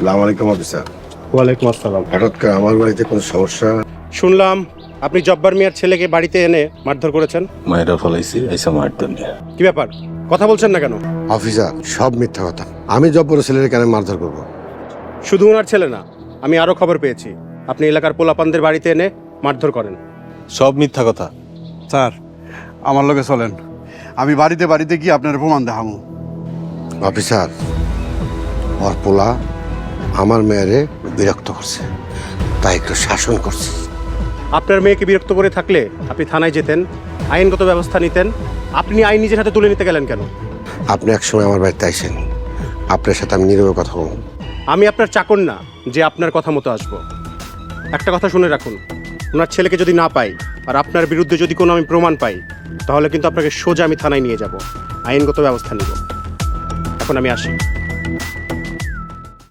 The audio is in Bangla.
আসসালামু আলাইকুম অফিসার। ওয়ালাইকুম আসসালাম। হঠাৎ করে আমার বাড়িতে কোনো সমস্যা? শুনলাম আপনি জব্বার মিয়ার ছেলেকে বাড়িতে এনে মারধর করেছেন। মায়েরা ফলাইছি আইসা মারতেন। কি ব্যাপার, কথা বলছেন না কেন? অফিসার, সব মিথ্যা কথা। আমি জব্বরের ছেলের কেন মারধর করবো? শুধু ওনার ছেলে না, আমি আরো খবর পেয়েছি আপনি এলাকার পোলাপানদের বাড়িতে এনে মারধর করেন। সব মিথ্যা কথা। স্যার, আমার লগে চলেন, আমি বাড়িতে বাড়িতে গিয়ে আপনার প্রমাণ দেখাবো। অফিসার, ওর পোলা আমার মেয়েরে বিরক্ত করছে, তাই একটু শাসন করছে। আপনার মেয়েকে বিরক্ত করে থাকলে আপনি থানায় যেতেন, আইনগত ব্যবস্থা নিতেন। আপনি আইন নিজের হাতে তুলে নিতে গেলেন কেন? আপনি একসময় আমার বাড়িতে আইসেন, আপনার সাথে আমি নীরবে কথা বলবো। আমি আপনার চাকর না যে আপনার কথা মতো আসবো। একটা কথা শুনে রাখুন, ওনার ছেলেকে যদি না পাই আর আপনার বিরুদ্ধে যদি কোনো আমি প্রমাণ পাই, তাহলে কিন্তু আপনাকে সোজা আমি থানায় নিয়ে যাব, আইনগত ব্যবস্থা নিব। এখন আমি আসি।